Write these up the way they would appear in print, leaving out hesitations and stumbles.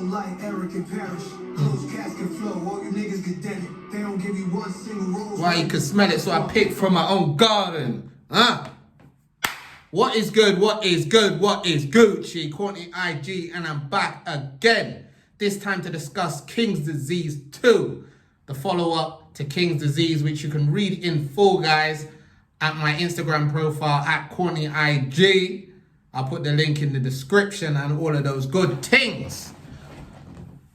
like Eric and Parrish. Close casket flow, all you niggas get dead. They don't give you one single rose. Why you can smell it, so I picked from my own garden. Huh? What is good? What is good? What is Gucci? Courtney IG, and I'm back again. This time to discuss King's Disease 2, the follow-up to King's Disease, which you can read in full, guys, at my Instagram profile at Courtney IG. I'll put the link in the description and all of those good things.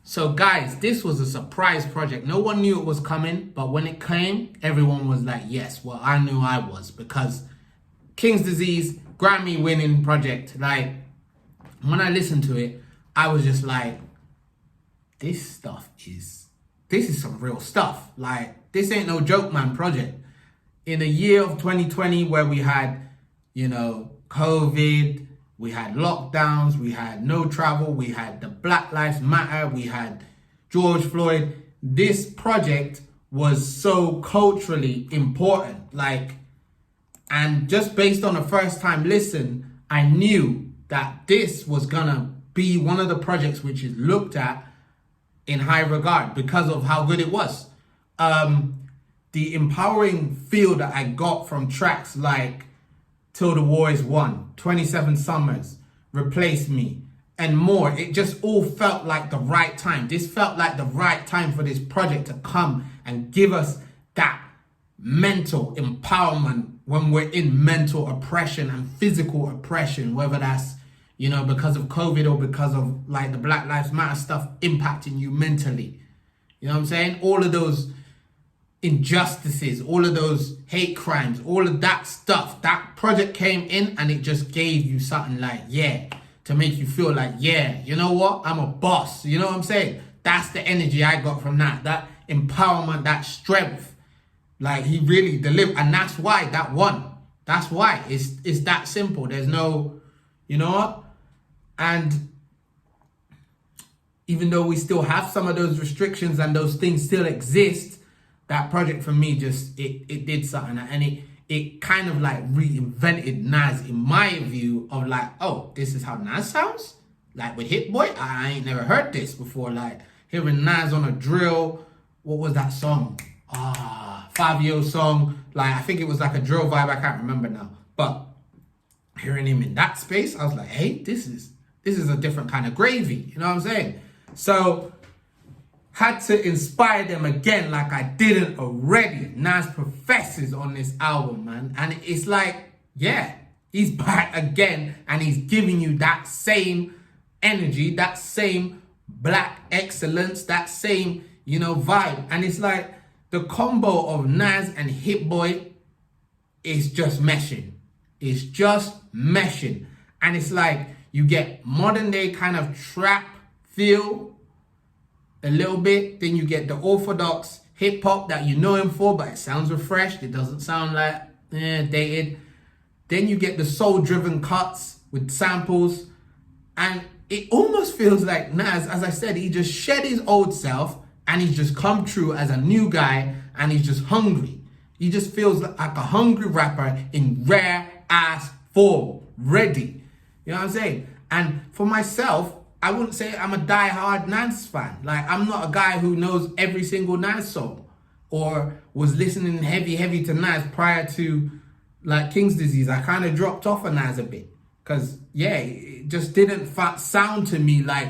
So, guys, this was a surprise project. No one knew it was coming, but when it came, everyone was like, yes, well, I knew I was, because King's Disease, Grammy-winning project. Like, when I listened to it, I was just like, this is some real stuff. Like, this ain't no joke, man, project. In a year of 2020 where we had, COVID, we had lockdowns, we had no travel, we had the Black Lives Matter, we had George Floyd. This project was so culturally important. Like, and just based on a first time listen, I knew that this was gonna be one of the projects which is looked at in high regard because of how good it was. The empowering feel that I got from tracks like Till the War Is Won, 27 Summers, Replace Me, and more. It just all felt like the right time. This felt like the right time for this project to come and give us that mental empowerment when we're in mental oppression and physical oppression, whether that's, because of COVID or because of like the Black Lives Matter stuff impacting you mentally. You know what I'm saying? All of those injustices, all of those hate crimes, all of that stuff. That project came in and it just gave you something like, yeah, to make you feel like, yeah, you know what? I'm a boss. You know what I'm saying? That's the energy I got from that empowerment, that strength. Like, he really delivered. And that's why that won. That's why. It's that simple. There's no, you know what? And even though we still have some of those restrictions and those things still exist, that project for me just, it did something. And it kind of like reinvented Nas in my view of like, oh, this is how Nas sounds? Like with Hit Boy? I ain't never heard this before. Like hearing Nas on a drill. What was that song? 5-year song. Like, I think it was like a drill vibe. I can't remember now. But hearing him in that space, I was like, hey, this is a different kind of gravy. You know what I'm saying? So, had to inspire them again like I didn't already. Nas professes on this album, man. And it's like, yeah, he's back again and he's giving you that same energy, that same black excellence, that same, vibe. And it's like the combo of Nas and Hit Boy is just meshing. It's just meshing. And it's like you get modern day kind of trap feel a little bit, then you get the orthodox hip hop that you know him for, but it sounds refreshed. It doesn't sound like dated. Then you get the soul driven cuts with samples, and it almost feels like Nas, as I said, he just shed his old self and he's just come true as a new guy, and he's just hungry. He just feels like a hungry rapper in rare ass form, ready. You know what I'm saying? And for myself, I wouldn't say I'm a die-hard Nas fan. Like, I'm not a guy who knows every single Nas song or was listening heavy to Nas prior to, like, King's Disease. I kind of dropped off of Nas a bit because, yeah, it just didn't sound to me like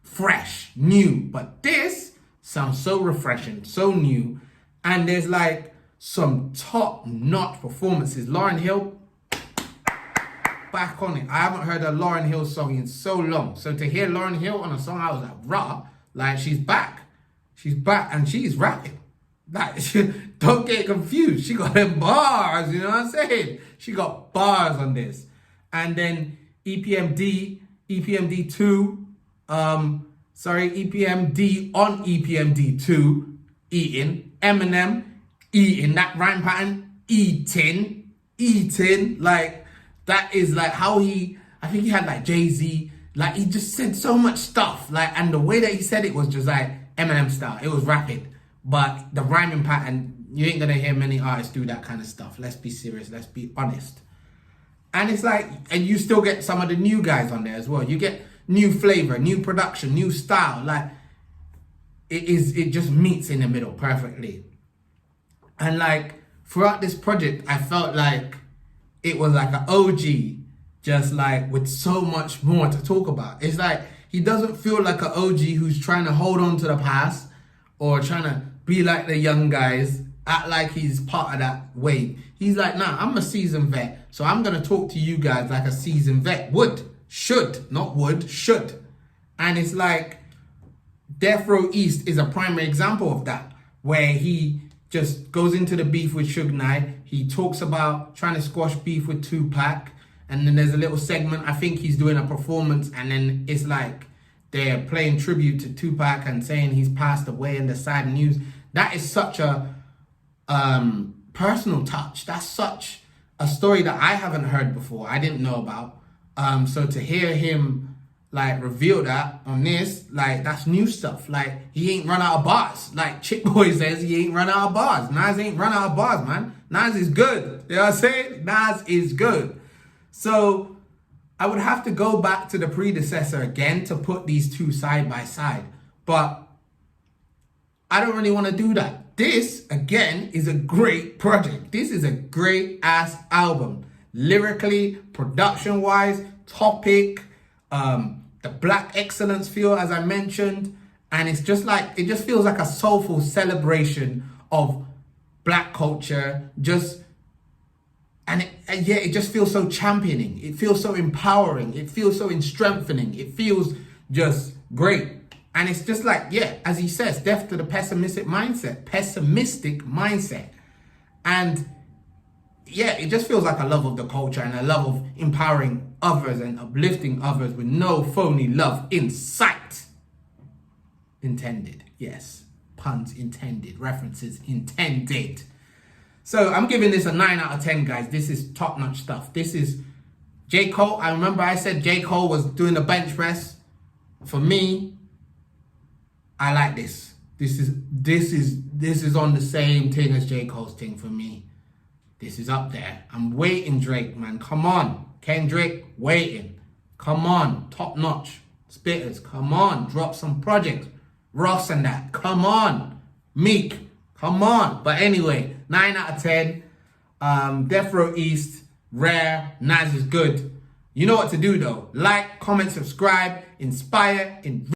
fresh, new. But this sounds so refreshing, so new. And there's, like, some top-notch performances. Lauryn Hill, back on it. I haven't heard a Lauryn Hill song in so long. So to hear Lauryn Hill on a song, I was like, rah, like she's back. She's back and she's rapping. Like, don't get confused. She got them bars, you know what I'm saying? She got bars on this. And then EPMD 2, EPMD on EPMD 2, eating. Eminem, eating. That rhyme pattern, eating. Like, that is like how I think he had like Jay-Z, like he just said so much stuff. Like, and the way that he said it was just like Eminem style. It was rapid. But the rhyming pattern, you ain't gonna hear many artists do that kind of stuff. Let's be serious, let's be honest. And it's like, and you still get some of the new guys on there as well. You get new flavor, new production, new style. Like it just meets in the middle perfectly. And like throughout this project, I felt like it was like an OG, just like with so much more to talk about. It's like he doesn't feel like an OG who's trying to hold on to the past or trying to be like the young guys, act like he's part of that wave. He's like, nah, I'm a seasoned vet, so I'm gonna talk to you guys like a seasoned vet should. And it's like Death Row East is a primary example of that, where he just goes into the beef with Suge Knight. He talks about trying to squash beef with Tupac. And then there's a little segment, I think he's doing a performance, and then it's like they're playing tribute to Tupac and saying he's passed away in the sad news. That is such a personal touch. That's such a story that I haven't heard before. I didn't know about. So to hear him like reveal that on this, like that's new stuff. Like he ain't run out of bars. Like Chick Boy says, he ain't run out of bars. Nas ain't run out of bars, man. Nas is good. You know what I'm saying? Nas is good. So I would have to go back to the predecessor again to put these two side by side. But I don't really want to do that. This, again, is a great project. This is a great ass album. Lyrically, production-wise, topic, the black excellence feel, as I mentioned. And it's just like, it just feels like a soulful celebration of black culture. It just feels so championing. It feels so empowering. It feels so strengthening. It feels just great. And it's just like, yeah, as he says, death to the pessimistic mindset. And yeah, it just feels like a love of the culture and a love of empowering others and uplifting others with no phony love in sight. Intended. Yes. Puns intended. References intended. So I'm giving this a 9 out of 10, guys. This is top-notch stuff. This is J. Cole. I remember I said J. Cole was doing the bench press. For me, I like this. This is on the same thing as J. Cole's thing for me. This is up there. I'm waiting, Drake, man. Come on. Kendrick, waiting. Come on. Top-notch. Spitters, come on. Drop some projects. Ross and that. Come on. Meek. Come on. But anyway, 9 out of 10. Death Row East, rare. Nas is good. You know what to do though. Like, comment, subscribe, inspire,